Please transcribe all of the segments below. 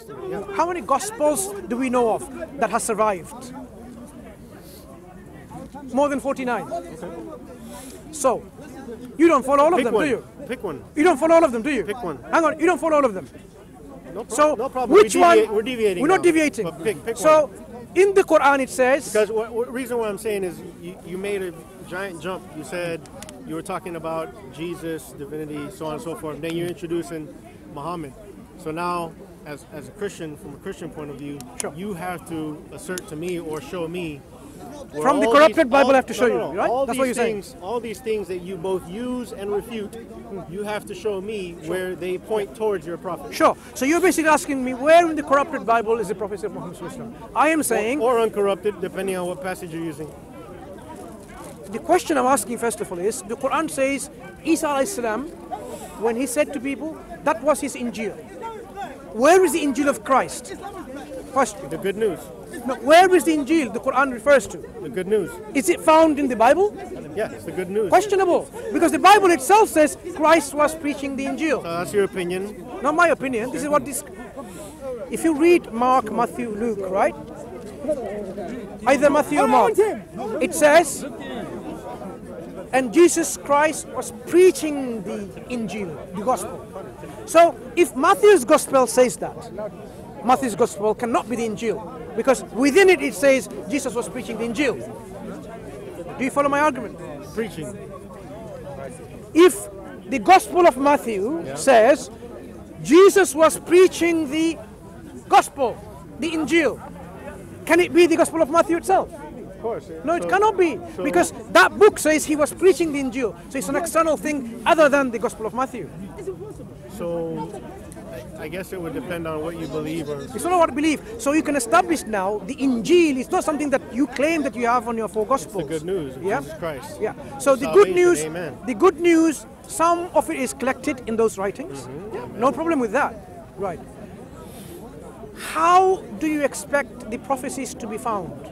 Testament, yeah. How many Gospels do we know of that has survived? More than 49. Okay. So, you don't follow all of Pick them, one. do you? Pick one. You don't follow all of them, do you? Pick one. Hang on, you don't follow all of them. No, So, no problem. which one? We're deviating. We're not now. deviating. But pick So, one. in the Quran it says, Because what reason why I'm saying is you made a giant jump. You said you were talking about Jesus, divinity, so on and so forth. Then you're introducing Muhammad. So now, as a Christian, from a Christian point of view, Sure. you have to assert to me or show me. where From the all corrupted these- Bible all- I have to show no, you, no, no. right? All That's these what you're saying. things, all these things that you both use and refute, you have to show me where they point towards your prophet. sure. So you're basically asking me where in the corrupted Bible is the prophecy of Muhammad Sallallahu Alaihi Wasallam? I am saying, Or uncorrupted, depending on what passage you're using. the question I'm asking first of all is, the Quran says, Isa alayhi salam, when he said to people, that was his Injil. Where is the Injil of Christ? Question. The good news. No, where is the Injil the Quran refers to? The good news. Is it found in the Bible? Yeah, it's the good news. Questionable. Because the Bible itself says Christ was preaching the Injil. That's your opinion. Not my opinion. This is what this. If you read Mark, Matthew, Luke, right? Either Matthew or Mark, it says, and Jesus Christ was preaching the Injil, the Gospel. So if Matthew's Gospel says that, Matthew's Gospel cannot be the Injil, because within it it says Jesus was preaching the Injil. Do you follow my argument? Preaching. If the Gospel of Matthew says Jesus was preaching the Gospel, the Injil, can it be the Gospel of Matthew itself? Of course. No, it cannot be, because that book says he was preaching the Injil. So it's an external thing other than the Gospel of Matthew. So I guess it would depend on what you believe or It's not what I believe. So you can establish now the Injil is not something that you claim that you have on your four Gospels. the good news of Yeah? Jesus Christ. Yeah. So the good Salvation, news, amen. the good news, some of it is collected in those writings. Yeah, no problem with that. Right. How do you expect the prophecies to be found?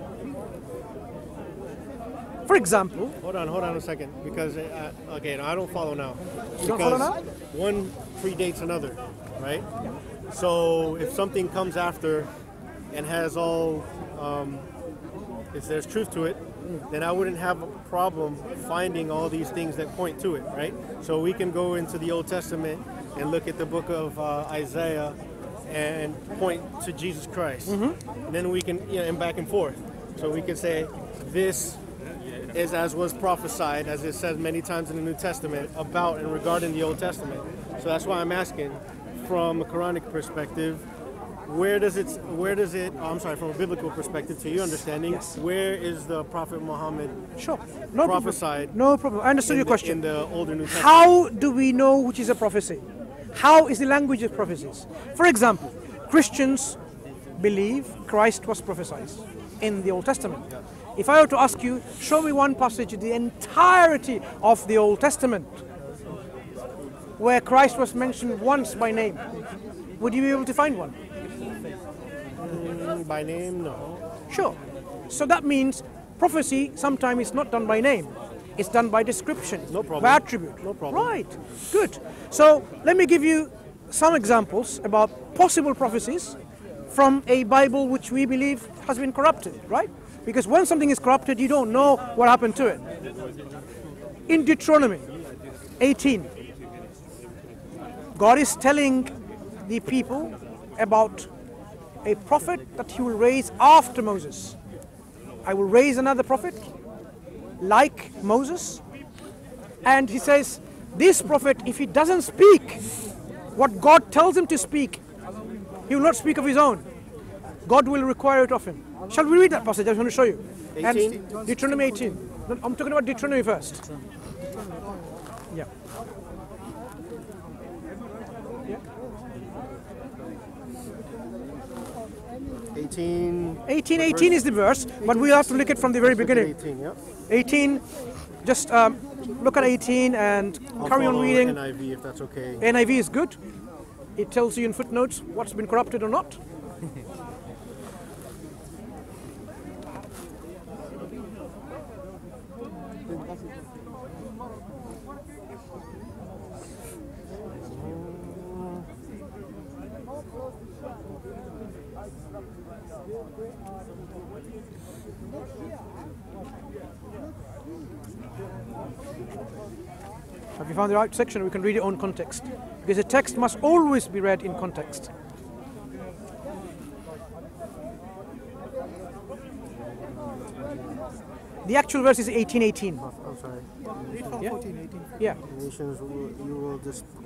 For example, Hold on a second, because okay, no, I don't follow now. You don't follow now? One predates another, right? So if something comes after and has all, if there's truth to it, then I wouldn't have a problem finding all these things that point to it, right? So we can go into the Old Testament and look at the book of Isaiah and point to Jesus Christ. And then we can, and back and forth. So we can say this is as was prophesied, as it says many times in the New Testament, about and regarding the Old Testament. So that's why I'm asking, from a Quranic perspective, from a biblical perspective, to your understanding, where is the Prophet Muhammad sure, no prophesied? problem. No problem. I understood your In question. the older New Testament. How do we know which is a prophecy? How is the language of prophecies? For example, Christians believe Christ was prophesied in the Old Testament. If I were to ask you, show me one passage in the entirety of the Old Testament where Christ was mentioned once by name, would you be able to find one? By name, no. Sure. So that means prophecy sometimes is not done by name. It's done by description, No problem. by attribute. No problem. Right. Good. So let me give you some examples about possible prophecies from a Bible which we believe has been corrupted, right? Because when something is corrupted, you don't know what happened to it. In Deuteronomy 18, God is telling the people about a prophet that he will raise after Moses. I will raise another prophet like Moses. And he says, this prophet, if he doesn't speak what God tells him to speak, he will not speak of his own. God will require it of him. Shall we read that passage? I just want to show you. 18? And Deuteronomy 18. No, I'm talking about Deuteronomy first. Yeah. 18 is the verse, but we have to look at it from the very beginning. 18, yeah. 18, just look at 18 and carry on Follow reading. NIV if that's okay. NIV is good. It tells you in footnotes what's been corrupted or not. Have you found the right section? We can read it on context. Because a text must always be read in context. The actual verse is 18:18. I'm sorry. Yeah. 14:18. Yeah. Nations you will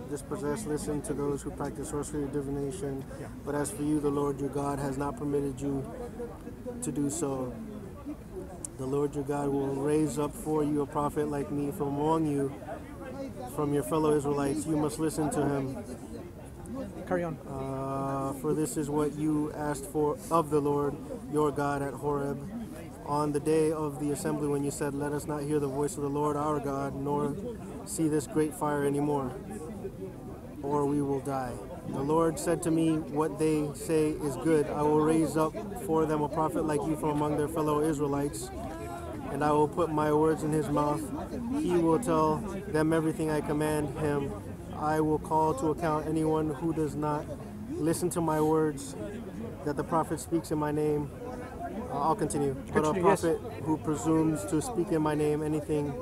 dispossess. Listen to those who practice sorcery or divination. Yeah. But as for you, the Lord your God has not permitted you to do so. The Lord your God will raise up for you a prophet like me from among you, from your fellow Israelites. You must listen to him. Carry on. For this is what you asked for of the Lord your God at Horeb on the day of the assembly when you said, let us not hear the voice of the Lord our God, nor see this great fire anymore, or we will die. The Lord said to me, what they say is good. I will raise up for them a prophet like you from among their fellow Israelites, and I will put my words in his mouth. He will tell them everything I command him. I will call to account anyone who does not listen to my words that the prophet speaks in my name. I'll continue. But a Continue, yes. prophet who presumes to speak in my name anything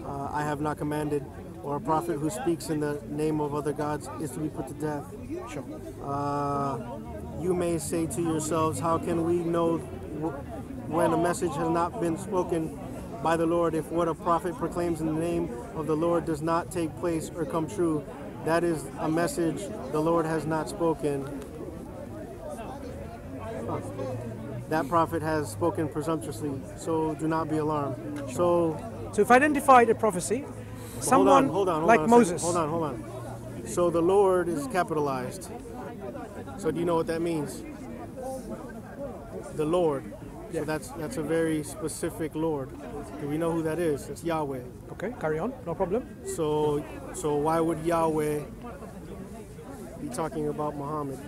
I have not commanded, or a prophet who speaks in the name of other gods is to be put to death. Sure. You may say to yourselves, how can we know when a message has not been spoken by the Lord if what a prophet proclaims in the name of the Lord does not take place or come true? That is a message the Lord has not spoken. That prophet has spoken presumptuously, so do not be alarmed. So if identified a prophecy, someone hold on like a second. Moses. Hold on. So the Lord is capitalized. So do you know what that means? The Lord. Yeah. So that's a very specific Lord. Do we know who that is? It's Yahweh. Okay, carry on. No problem. So why would Yahweh be talking about Muhammad?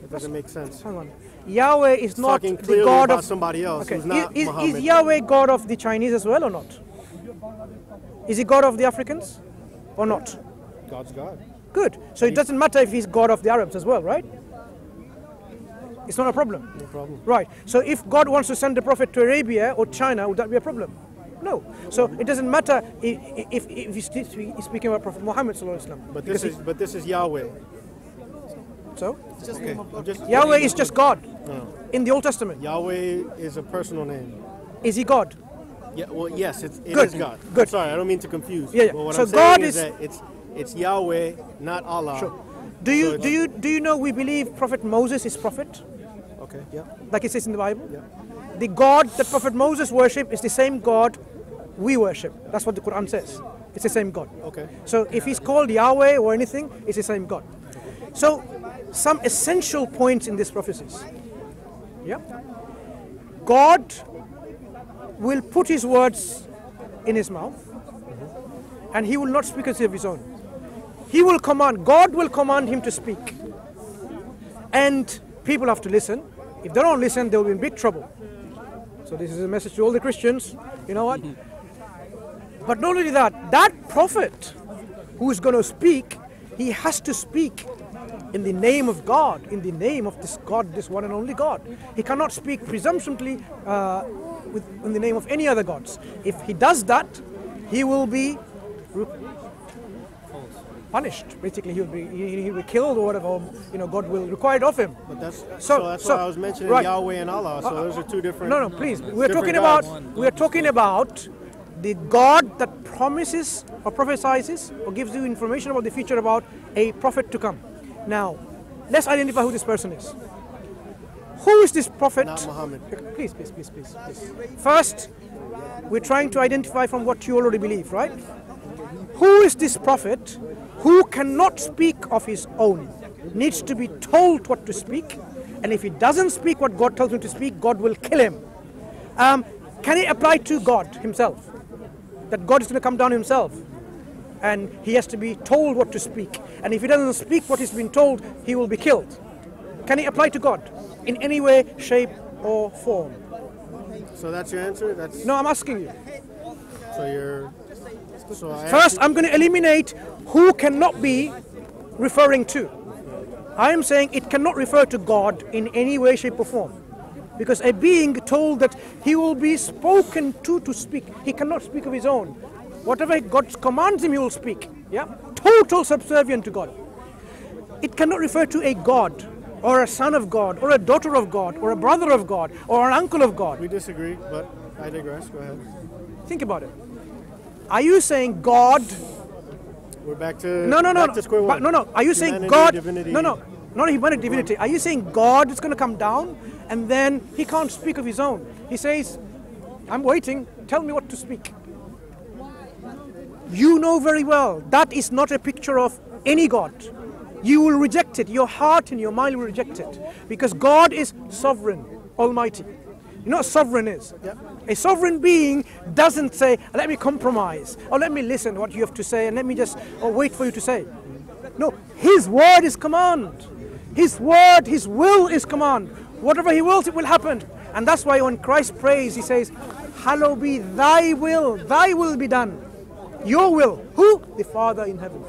It doesn't make sense. Hang on. Yahweh is not Talking the clearly God about of somebody else Okay. who's not Is Muhammad. Yahweh God of the Chinese as well or not? Is he God of the Africans or not? God's God. Good. So it doesn't matter if he's God of the Arabs as well, right? It's not a problem. No problem. Right. So if God wants to send a prophet to Arabia or China, would that be a problem? No. So it doesn't matter if he's speaking about Prophet Muhammad sallallahu alaihi wasallam. But this is Yahweh. So Okay. Yahweh is just God in the Old Testament. Yahweh is a personal name. Is he God? Yeah. Well, yes, it Good, is God. good. Sorry, I don't mean to confuse. Yeah, yeah. But what So I'm saying God is is- that it's Yahweh, not Allah. Sure. So Do it's- you know we believe Prophet Moses is prophet, Okay. Yeah. like it says in the Bible? Yeah. The God that Prophet Moses worshipped is the same God we worship. That's what the Quran says. It's the same God. Okay. So if he's called Yahweh or anything, it's the same God. So some essential points in these prophecies. Yeah. God will put his words in his mouth, and he will not speak as of his own. He will command, God will command him to speak. And people have to listen. If they don't listen, they'll be in big trouble. So this is a message to all the Christians. You know what? But not only that, that prophet who is going to speak, he has to speak in the name of God, in the name of this God, this one and only God. He cannot speak presumptuously in the name of any other gods. If he does that, he will be punished. Basically, he'll be killed or whatever. God will require it of him. But that's So- that's so- why I was mentioning right. Yahweh and Allah. So those are two different. No, please. We're different talking about gods. the God that promises or prophesies or gives you information about the future about a prophet to come. Now, let's identify who this person is. Who is this prophet? Not Muhammad. Please. First, we're trying to identify from what you already believe, right? Who is this prophet who cannot speak of his own, needs to be told what to speak, and if he doesn't speak what God tells him to speak, God will kill him? Can it apply to God himself? That God is going to come down himself and he has to be told what to speak, and if he doesn't speak what he's been told, he will be killed. Can it apply to God in any way, shape or form? So that's your answer. That's No, I'm asking you. so you're. So I First, I'm going to eliminate who cannot be referring to. I am saying it cannot refer to God in any way, shape or form. Because a being told that he will be spoken to speak. He cannot speak of his own. Whatever God commands him, he will speak. Yeah? Total subservient to God. It cannot refer to a God, or a son of God, or a daughter of God, or a brother of God, or an uncle of God. We disagree, but I digress. Go ahead. Think about it. Are you saying God? We're back to No. to square one. No. Are you saying Humanity, God? divinity. No. Not humanity, divinity. Are you saying God is going to come down and then he can't speak of his own? He says, I'm waiting. Tell me what to speak. You know very well that is not a picture of any God. You will reject it. Your heart and your mind will reject it. Because God is sovereign, almighty. You know what sovereign is? Yep. A sovereign being doesn't say, let me compromise, or let me listen to what you have to say, and let me just wait for you to say. No, his word is command. His word, his will is command. Whatever he wills, it will happen. And that's why when Christ prays, he says, hallowed be thy will be done. Your will. Who? The Father in heaven.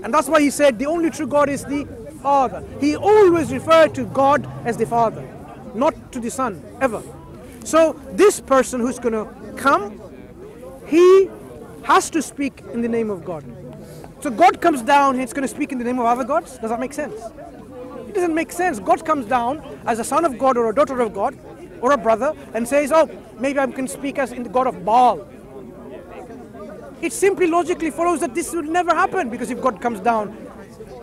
And that's why he said the only true God is the Father. He always referred to God as the Father, not to the Son, ever. So this person who's going to come, he has to speak in the name of God. So God comes down, he's going to speak in the name of other gods? Does that make sense? It doesn't make sense. God comes down as a son of God or a daughter of God or a brother and says, oh, maybe I can speak as in the God of Baal. It simply logically follows that this will never happen, because if God comes down,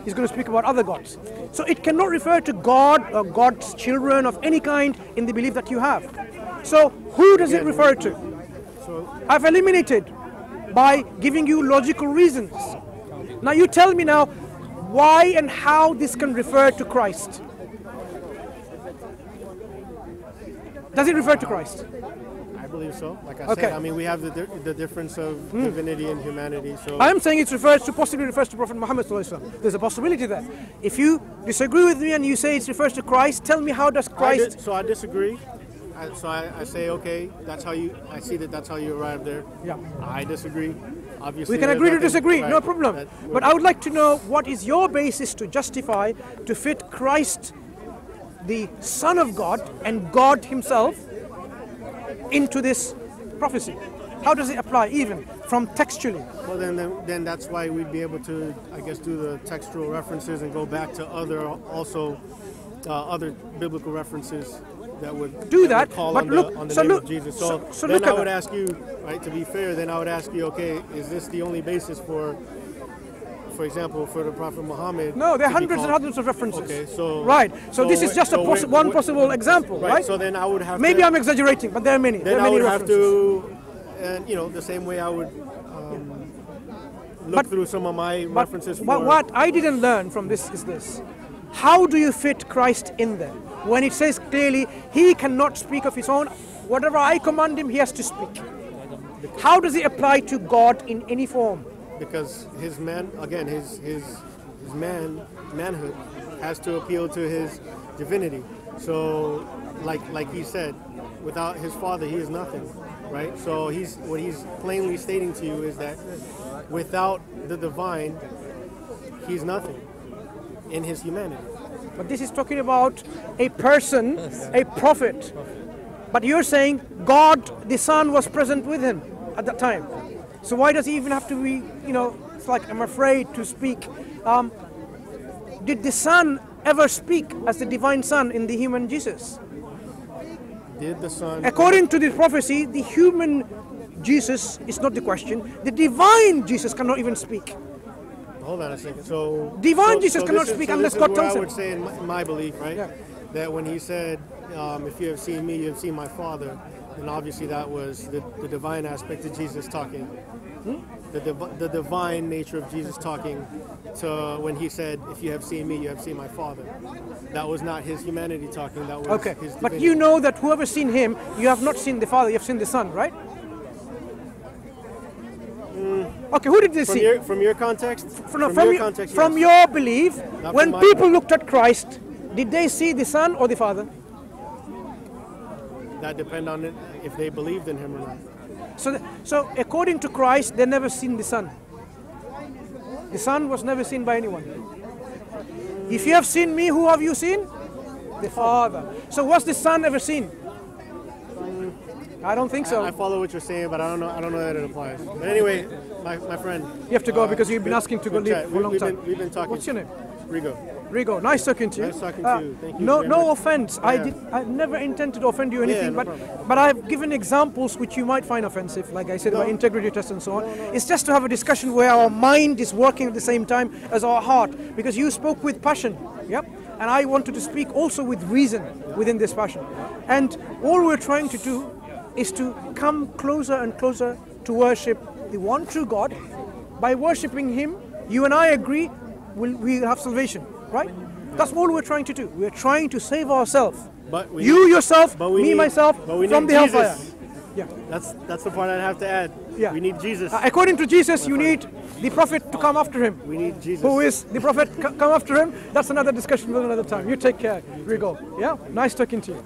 he's going to speak about other gods. So it cannot refer to God or God's children of any kind in the belief that you have. So who does it refer to? I've eliminated by giving you logical reasons. Now you tell me now why and how this can refer to Christ. Does it refer to Christ? I believe so. Like I said, I mean, we have the difference of divinity and humanity. So I'm saying it possibly refers to Prophet Muhammad sallallahu alaihi wasallam. There's a possibility there. If you disagree with me and you say it refers to Christ, tell me how does Christ... I disagree. I say, okay, I see that's how you arrived there. Yeah. I disagree. Obviously, we can agree to disagree, right, no problem. But I would like to know what is your basis to justify, to fit Christ, the Son of God and God himself, into this prophecy. How does it apply, even from textually? Well, then that's why we'd be able to, I guess, do the textual references and go back to other biblical references that would do that. Call but on look, the so name look, of Jesus. So then look I would ask you, right? To be fair, then I would ask you, okay, is this the only basis for example, for the Prophet Muhammad? No, there are hundreds and hundreds of references. Okay, so right. So this is just one possible example, right? So then I would have. Maybe I'm exaggerating, but there are many. Then there are I many would references. have to, and the same way I would look through some of my references. But what I didn't learn from this is this: how do you fit Christ in there? When it says clearly, he cannot speak of his own. Whatever I command him, he has to speak. How does it apply to God in any form? Because his manhood has to appeal to his divinity. So, like he said, without his Father, he is nothing, right? So what he's plainly stating to you is that without the divine, he's nothing in his humanity. But this is talking about a person, a prophet. But you're saying God, the Son, was present with him at that time. So why does he even have to be, it's like, I'm afraid to speak. Did the Son ever speak as the divine Son in the human Jesus? Did the Son? According to this prophecy, the human Jesus is not the question. The divine Jesus cannot even speak. Hold on a second. So divine Jesus cannot speak unless God tells him. I would say in my belief, right? Yeah. That when he said, if you have seen me, you have seen my Father, and obviously that was the divine aspect of Jesus talking. The divine nature of Jesus talking to when he said, if you have seen me, you have seen my Father. That was not his humanity talking, that was his divinity. But you know that whoever's seen him, you have not seen the Father, you have seen the Son, right? Okay, who did they see? From your context? From your belief, when people looked at Christ, did they see the Son or the Father? That depends on it, if they believed in him or not. So according to Christ, they never seen the Son. The Son was never seen by anyone. If you have seen me, who have you seen? The Father. So what's the Son ever seen? I don't think so. I follow what you're saying, but I don't know that it applies. But anyway, my friend. You have to go because you've been asking to go leave for a long time. We've been talking. What's your name? Rigo. Rigo, nice talking to you. Nice talking to you. Thank you. No offense. I never intended to offend you or anything, no but I've given examples which you might find offensive, like I said about integrity test and so on. It's just to have a discussion where our mind is working at the same time as our heart, because you spoke with passion, yep. And I wanted to speak also with reason within this passion. And all we're trying to do is to come closer and closer to worship the one true God. By worshipping Him, you and I agree, we have salvation, right? That's all we're trying to do. We're trying to save ourselves. Yourself, me, myself, from the hellfire. Yeah. That's the part I'd have to add. Yeah. We need Jesus. According to Jesus, you need the prophet to come after him. We need Jesus. Who is the prophet come after him? That's another discussion for another time. You take care, Rigo. Yeah, nice talking to you.